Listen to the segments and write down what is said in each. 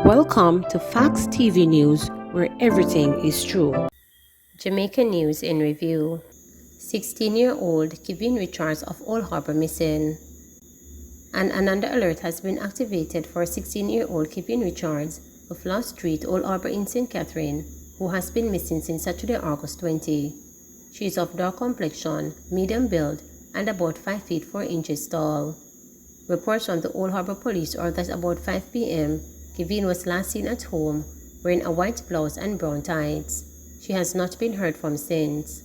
Welcome to Facts TV News, where everything is true. Jamaica News in Review. 16-year-old Kevin Richards of Old Harbour missing. An another alert has been activated for 16-year-old Kevin Richards of Lost Street, Old Harbour in St. Catherine, who has been missing since Saturday, August 20. She is of dark complexion, medium build, and about 5 feet 4 inches tall. Reports from the Old Harbour Police are that about 5 p.m., Kevin was last seen at home wearing a white blouse and brown tights. She has not been heard from since.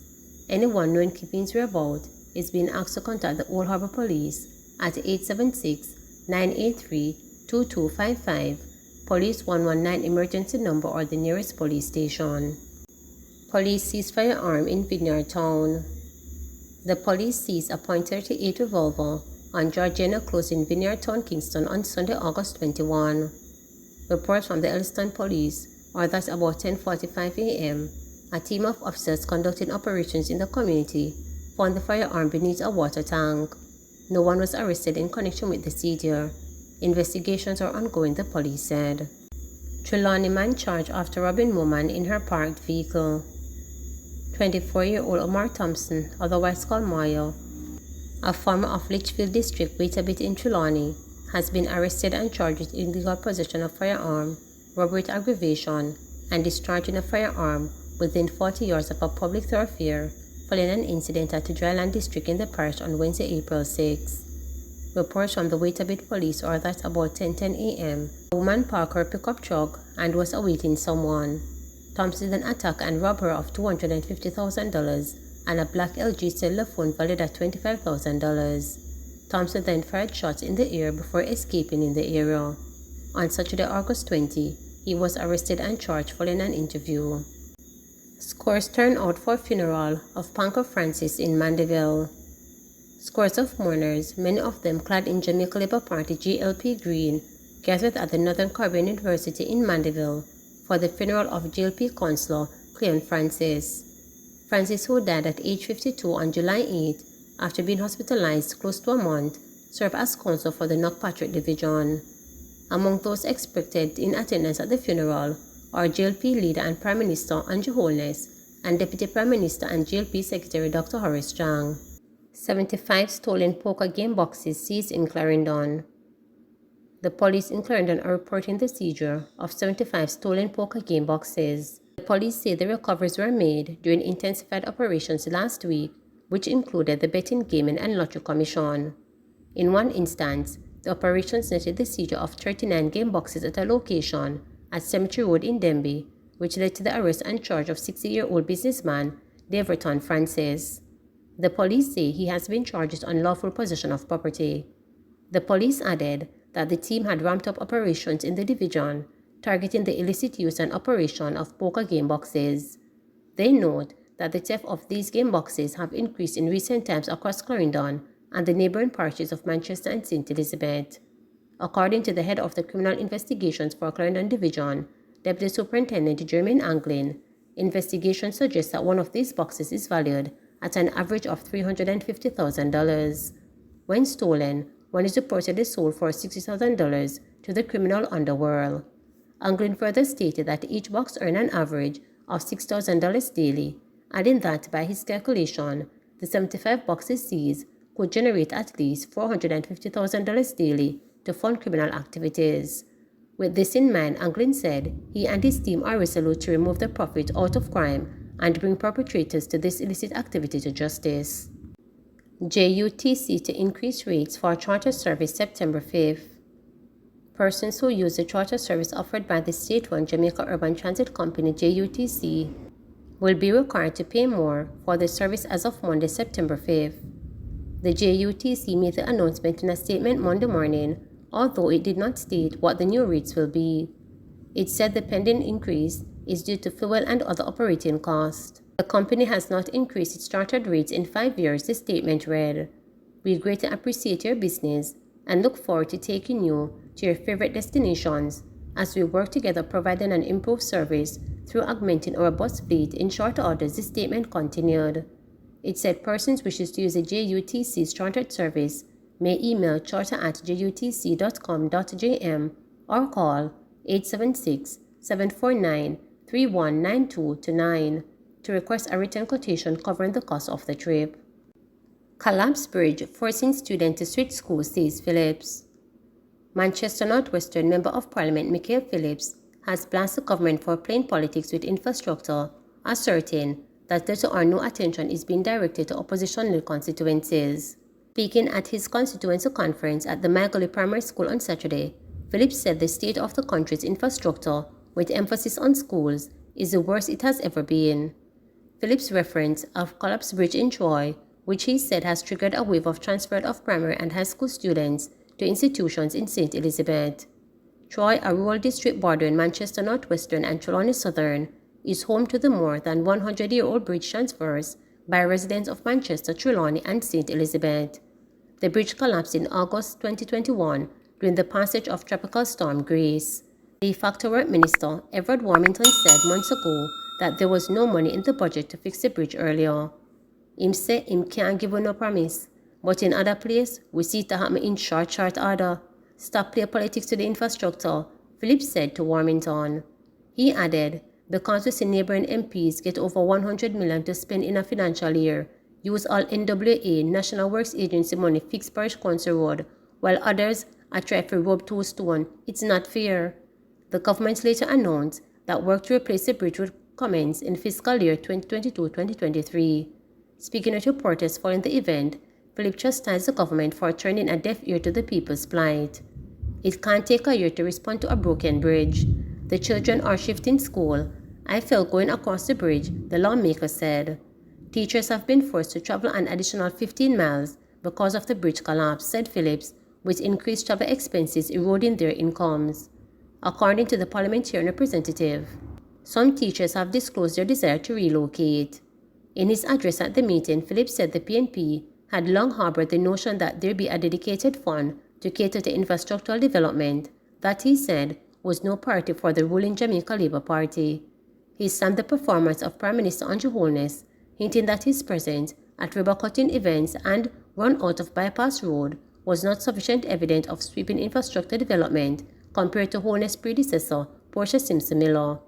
Anyone knowing Kevin's whereabouts is being asked to contact the Old Harbour Police at 876-983-2255, Police 119 emergency number, or the nearest police station. Police seized firearm in Vineyard Town. The police seized a .38 revolver on Georgiana Close in Vineyard Town, Kingston on Sunday, August 21. Reports from the Elston Police are that about 10:45 a.m., a team of officers conducting operations in the community found the firearm beneath a water tank. No one was arrested in connection with the seizure. Investigations are ongoing, the police said. Trelawney man charged after robbing woman in her parked vehicle. 24-year-old Omar Thompson, otherwise called Mayo, a farmer of Litchfield District, Waitabit in Trelawney, has been arrested and charged with illegal possession of firearm, robbery with aggravation, and discharging a firearm within 40 yards of a public thoroughfare following an incident at the Dryland District in the parish on Wednesday, April 6. Reports from the Waitabit Police are that about 10:10 a.m., a woman parked her pickup truck and was awaiting someone. Thompson then attacked and robbed her of $250,000 and a black LG cellular phone valued at $25,000. Thompson then fired shots in the air before escaping in the area. On Saturday, August 20, he was arrested and charged following an interview. Scores turned out for funeral of Panko Francis in Mandeville. Scores of mourners, many of them clad in Jamaica Labour Party JLP green, gathered at the Northern Caribbean University in Mandeville for the funeral of JLP Councillor Cleon Francis. Francis, who died at age 52 on July 8 after being hospitalized close to a month, served as counsel for the Knockpatrick Division. Among those expected in attendance at the funeral are JLP leader and Prime Minister Andrew Holness and Deputy Prime Minister and JLP Secretary Dr. Horace Chang. 75 stolen poker game boxes seized in Clarendon. The police in Clarendon are reporting the seizure of 75 stolen poker game boxes. The police say the recoveries were made during intensified operations last week, which included the Betting, Gaming and Lottery Commission. In one instance, the operations netted the seizure of 39 game boxes at a location at Cemetery Road in Denby, which led to the arrest and charge of 60-year-old businessman Deverton Francis. The police say he has been charged with unlawful possession of property. The police added that the team had ramped up operations in the division, targeting the illicit use and operation of poker game boxes. They note that the theft of these game boxes have increased in recent times across Clarendon and the neighboring parishes of Manchester and St. Elizabeth. According to the head of the Criminal Investigations for Clarendon Division, Deputy Superintendent Jermaine Anglin, investigation suggests that one of these boxes is valued at an average of $350,000. When stolen, one is reportedly sold for $60,000 to the criminal underworld. Anglin further stated that each box earned an average of $6,000 daily, adding that by his calculation, the 75 boxes seized could generate at least $450,000 daily to fund criminal activities. With this in mind, Anglin said he and his team are resolute to remove the profit out of crime and bring perpetrators to this illicit activity to justice. JUTC to increase rates for charter service September 5th. Persons who use the charter service offered by the state-run Jamaica Urban Transit Company JUTC will be required to pay more for the service as of Monday, September 5th. The JUTC made the announcement in a statement Monday morning, although it did not state what the new rates will be. It said the pending increase is due to fuel and other operating costs. The company has not increased its chartered rates in 5 years, the statement read. We greatly appreciate your business and look forward to taking you to your favorite destinations as we work together providing an improved service through augmenting our bus fleet in short order, the statement continued. It said persons wishes to use the JUTC's chartered service may email charter@jutc.com.jm or call 876-749-3192-9 to request a written quotation covering the cost of the trip. Collapsed bridge forcing students to switch schools, says Phillips. Manchester Northwestern Member of Parliament Michael Phillips has blasted the government for playing politics with infrastructure, asserting that little or no attention is being directed to opposition constituencies. Speaking at his constituency conference at the Magoli Primary School on Saturday, Phillips said the state of the country's infrastructure, with emphasis on schools, is the worst it has ever been. Phillips referenced a collapsed bridge in Troy, which he said has triggered a wave of transfer of primary and high school students to institutions in St. Elizabeth. Troy, a rural district bordering Manchester Northwestern and Trelawney Southern, is home to the more than 100-year-old bridge transfers by residents of Manchester, Trelawney, and St. Elizabeth. The bridge collapsed in August 2021 during the passage of Tropical Storm Grace. De facto Work Minister Everett Warmington said months ago that there was no money in the budget to fix the bridge earlier. Him say him can't give no promise, but in other places, we see it happen in short order. Stop play politics to the infrastructure, Phillips said to Warmington. He added, because we see neighboring MPs get over $100 million to spend in a financial year, use all NWA National Works Agency money fix Parish Council Road, while others are trying to rub two stone. It's not fair. The government later announced that work to replace the bridge would commence in fiscal year 2022-2023. Speaking with reporters following the event, Phillips chastised the government for turning a deaf ear to the people's plight. It can't take a year to respond to a broken bridge. The children are shifting school. I felt going across the bridge, the lawmaker said. Teachers have been forced to travel an additional 15 miles because of the bridge collapse, said Phillips, with increased travel expenses eroding their incomes. According to the parliamentarian representative, some teachers have disclosed their desire to relocate. In his address at the meeting, Phillips said the PNP had long harbored the notion that there be a dedicated fund to cater to infrastructural development that he said was no priority for the ruling Jamaica Labour Party. He slammed the performance of Prime Minister Andrew Holness, hinting that his presence at river-cutting events and run out of Bypass Road was not sufficient evidence of sweeping infrastructure development compared to Holness' predecessor, Portia Simpson Miller.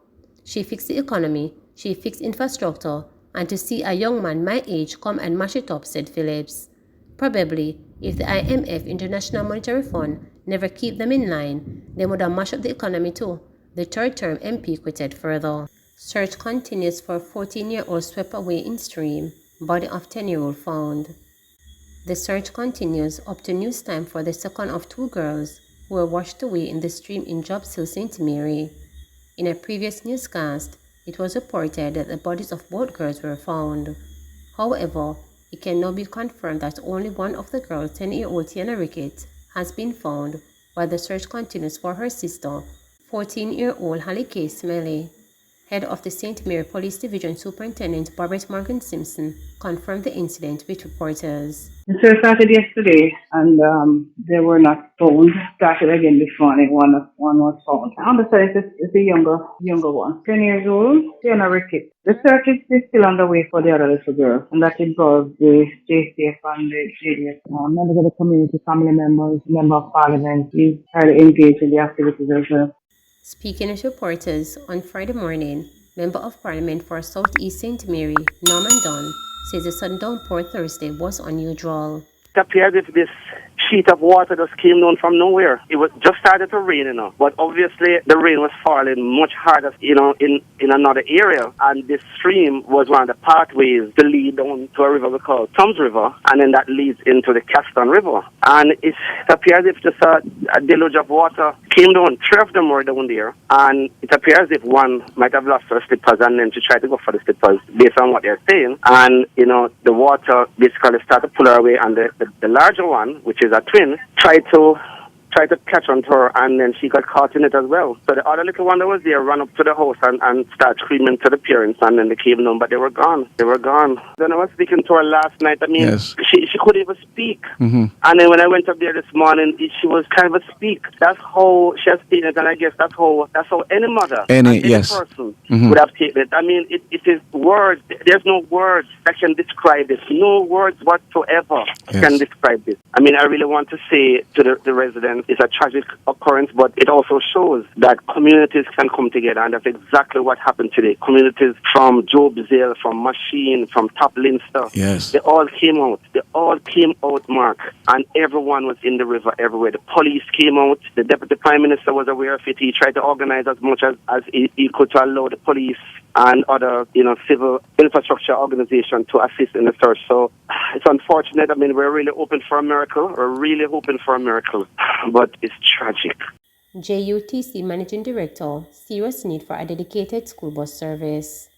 She fixed the economy, she fixed infrastructure, and to see a young man my age come and mash it up, said Phillips. Probably, if the IMF, International Monetary Fund, never keep them in line, they would have mashed up the economy too, the third-term MP quitted further. Search continues for 14-year-old swept away in stream, body of 10-year-old found. The search continues up to news time for the second of two girls who were washed away in the stream in Jobs Hill, St. Mary. In a previous newscast, it was reported that the bodies of both girls were found. However, it can now be confirmed that only one of the girls, 10-year-old Tiana Ricketts, has been found, while the search continues for her sister, 14-year-old Hallie K. Smelly. Head of the St. Mary Police Division Superintendent Barbara Morgan Simpson confirmed the incident with reporters. The search started yesterday, and they were not found. Started again this morning. One was found. On the site, it's a younger one, 10 years old, Tiana Ricketts. The search is still underway for the other little girl, and that involves the JCF and the JDF. Members of the community, family members, member of parliament, is highly engaged in the activities as well. Speaking with reporters on Friday morning, Member of Parliament for South East St. Mary, Norman Dunn, says the sudden downpour Thursday was unusual. It appeared as if this sheet of water just came down from nowhere. It was just started to rain, but obviously the rain was falling much harder, in another area, and this stream was one of the pathways to lead down to a river we call Tom's River, and then that leads into the Caston River. And it appears as if just a deluge of water came down. 3 of them were down there, and it appears as if one might have lost her slippers, and then she tried to go for the slippers based on what they're saying. And, the water basically started to pull her away, and the larger one, which is a twin, tried to catch onto her, and then she got caught in it as well. So the other little one that was there ran up to the house and started screaming to the parents, and then they came down, but they were gone. Then I was speaking to her last night. Yes. She couldn't even speak. Mm-hmm. And then when I went up there this morning, she was kind of speak. That's how she has taken it, and I guess that's how any mother, any person would have taken it. It is words. There's no words that can describe this. No words whatsoever can describe this. I mean, I really want to say to the residents, it's a tragic occurrence, but it also shows that communities can come together, and that's exactly what happened today. Communities from Jobsdale, from Machine, from Top Linster, Yes. they all came out. They all came out, Mark, and everyone was in the river everywhere. The police came out. The Deputy Prime Minister was aware of it. He tried to organize as much as he could to allow the police and other, civil infrastructure organizations to assist in the search. So it's unfortunate. I mean, we're really hoping for a miracle. We're really hoping for a miracle, but it's tragic. JUTC Managing Director, serious need for a dedicated school bus service.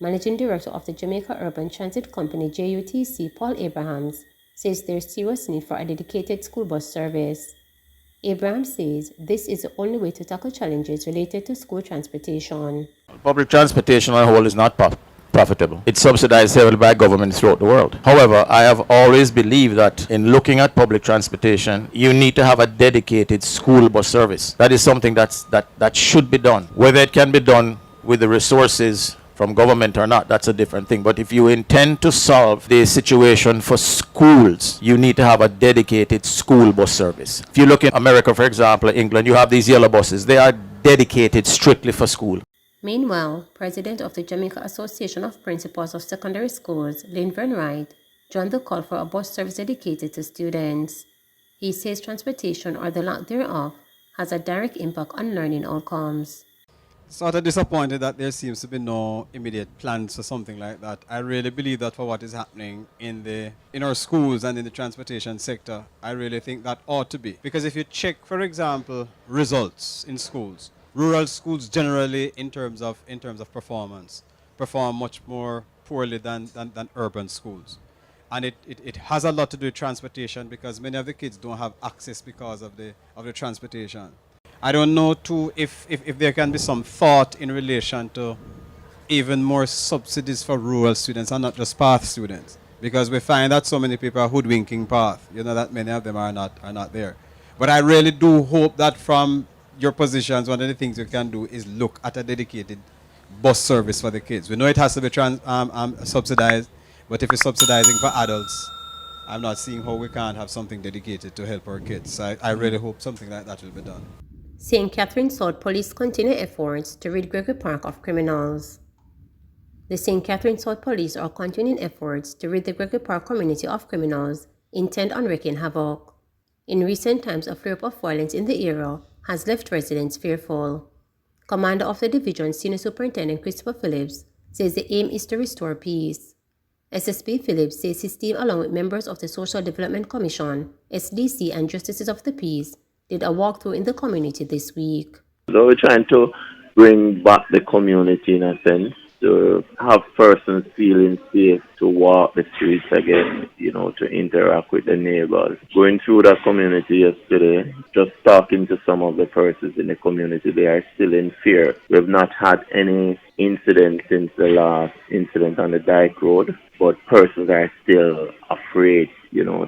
Managing Director of the Jamaica Urban Transit Company, JUTC, Paul Abrahams, says there's serious need for a dedicated school bus service. Abraham says this is the only way to tackle challenges related to school transportation. Public transportation on the whole is not profitable. It's subsidized heavily by government throughout the world. However, I have always believed that in looking at public transportation, you need to have a dedicated school bus service. That is something that should be done. Whether it can be done with the resources from government or not, that's a different thing. But if you intend to solve the situation for schools, you need to have a dedicated school bus service. If you look in America, for example, England, you have these yellow buses. They are dedicated strictly for school. Meanwhile, President of the Jamaica Association of Principals of Secondary Schools, Linvern Wright, joined the call for a bus service dedicated to students. He says transportation or the lack thereof has a direct impact on learning outcomes. Sort of disappointed that there seems to be no immediate plans for something like that. I really believe that for what is happening in our schools and in the transportation sector, I really think that ought to be. Because if you check, for example, results in schools, rural schools generally in terms of performance perform much more poorly than urban schools. And it has a lot to do with transportation because many of the kids don't have access because of the transportation. I don't know too if there can be some thought in relation to even more subsidies for rural students and not just PATH students, because we find that so many people are hoodwinking PATH. That many of them are not there. But I really do hope that from your positions, one of the things you can do is look at a dedicated bus service for the kids. We know it has to be subsidized, but if it's subsidizing for adults, I'm not seeing how we can't have something dedicated to help our kids. So I really hope something like that will be done. St. Catherine South Police continue efforts to rid Gregory Park of criminals. The St. Catherine South Police are continuing efforts to rid the Gregory Park community of criminals intent on wreaking havoc. In recent times, a flare-up of violence in the area has left residents fearful. Commander of the division, Senior Superintendent Christopher Phillips, says the aim is to restore peace. SSP Phillips says his team, along with members of the Social Development Commission, SDC, and Justices of the Peace, did a walkthrough in the community this week. So we're trying to bring back the community in a sense, to have persons feeling safe to walk the streets again, to interact with the neighbors. Going through that community yesterday, just talking to some of the persons in the community, they are still in fear. We've not had any incident since the last incident on the Dyke Road, but persons are still afraid,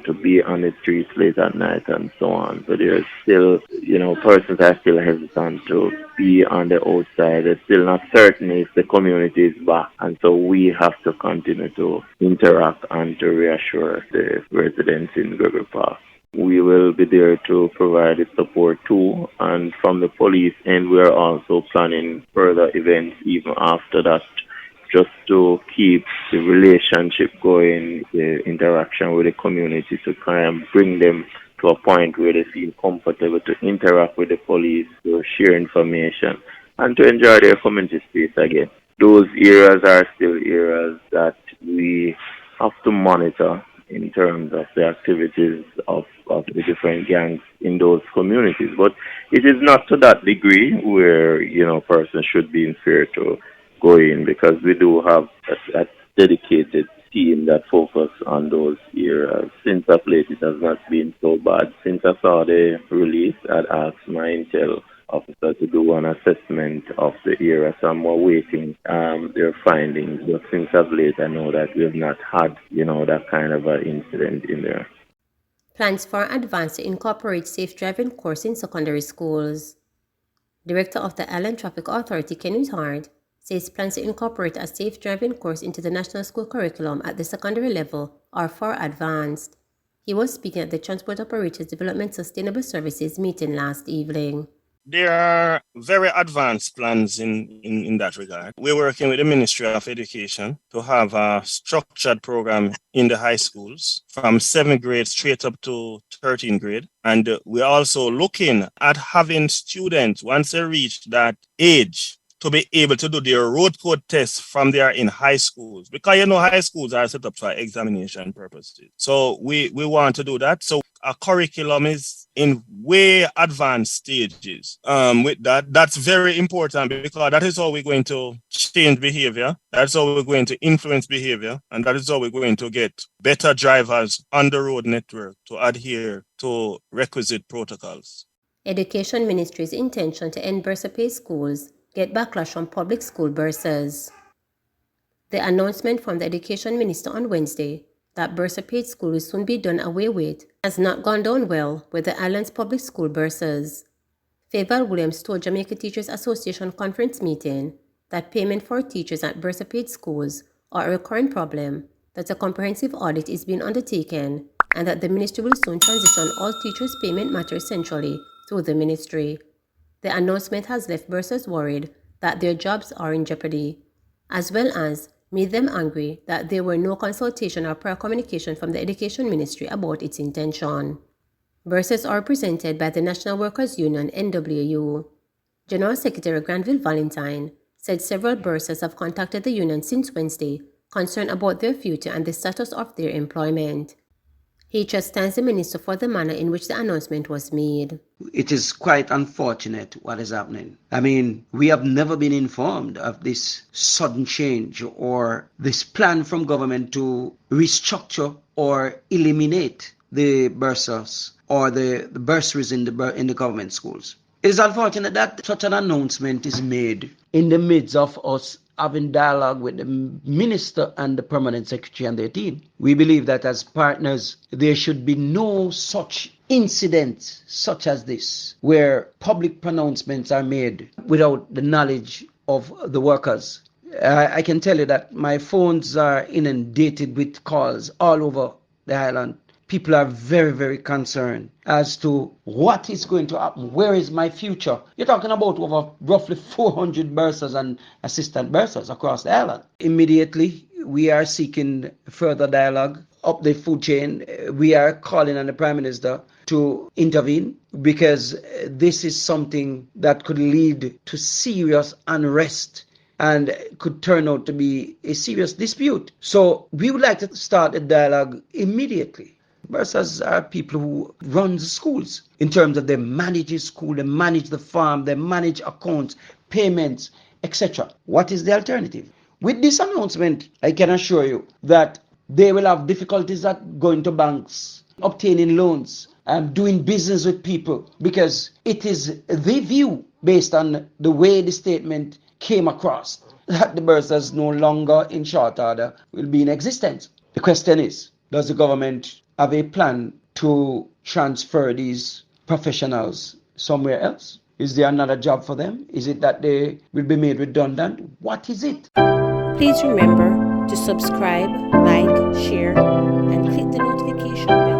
to be on the streets late at night and so on. So there's still, persons are still hesitant to be on the outside. They're still not certain if the community is back. And so we have to continue to interact and to reassure the residents in Gregory Park. We will be there to provide the support too. And from the police end, we are also planning further events even after that, just to keep the relationship going, the interaction with the community, to try and bring them to a point where they feel comfortable to interact with the police, to share information, and to enjoy their community space again. Those areas are still areas that we have to monitor in terms of the activities of the different gangs in those communities. But it is not to that degree where, persons should be in fear to go in, because we do have a dedicated team that focus on those areas. Since of late, it has not been so bad. Since I saw the release, I'd asked my intel officer to do an assessment of the area, so I'm awaiting their findings. But since of late, I know that we have not had, that kind of an incident in there. Plans for advance to incorporate safe driving course in secondary schools. Director of the Island Traffic Authority, Ken Hard, says plans to incorporate a safe driving course into the national school curriculum at the secondary level are far advanced. He was speaking at the Transport Operators Development Sustainable Services meeting last evening. There are very advanced plans in that regard. We're working with the Ministry of Education to have a structured program in the high schools from 7th grade straight up to 13th grade. And we're also looking at having students, once they reach that age, to be able to do their road code tests from there in high schools. Because high schools are set up for examination purposes. So we want to do that. So our curriculum is in way advanced stages. With that, that's very important because that is how we're going to change behavior. That's how we're going to influence behavior. And that is how we're going to get better drivers on the road network to adhere to requisite protocols. Education Ministry's intention to end bursa pay schools get backlash from public school bursars. The announcement from the Education Minister on Wednesday that bursa paid school will soon be done away with has not gone down well with the island's public school bursars. Favour Williams told Jamaica Teachers Association conference meeting that payment for teachers at bursa paid schools are a recurrent problem, that a comprehensive audit is being undertaken, and that the ministry will soon transition all teachers' payment matters centrally through the ministry. The announcement has left bursars worried that their jobs are in jeopardy, as well as made them angry that there were no consultation or prior communication from the Education Ministry about its intention. Bursars are represented by the National Workers' Union (NWU). General Secretary Granville Valentine said several bursars have contacted the union since Wednesday, concerned about their future and the status of their employment. He chastised the minister for the manner in which the announcement was made. It is quite unfortunate what is happening. I mean, we have never been informed of this sudden change or this plan from government to restructure or eliminate the bursars or the bursaries in the government schools. It is unfortunate that such an announcement is made in the midst of us having dialogue with the minister and the permanent secretary and their team. We believe that as partners, there should be no such incident such as this, where public pronouncements are made without the knowledge of the workers. I can tell you that my phones are inundated with calls all over the island. People are very, very concerned as to what is going to happen. Where is my future? You're talking about over roughly 400 bursars and assistant bursars across the island. Immediately, we are seeking further dialogue up the food chain. We are calling on the Prime Minister to intervene because this is something that could lead to serious unrest and could turn out to be a serious dispute. So we would like to start a dialogue immediately. Bursars are people who run the schools in terms of they manage the school, they manage the farm, they manage accounts, payments, etc. What is the alternative? With this announcement, I can assure you that they will have difficulties at going to banks, obtaining loans, and doing business with people because it is the view based on the way the statement came across that the bursars no longer in short order will be in existence. The question is, does the government have a plan to transfer these professionals somewhere else? Is there another job for them? Is it that they will be made redundant? What is it? Please remember to subscribe, like, share, and click the notification bell.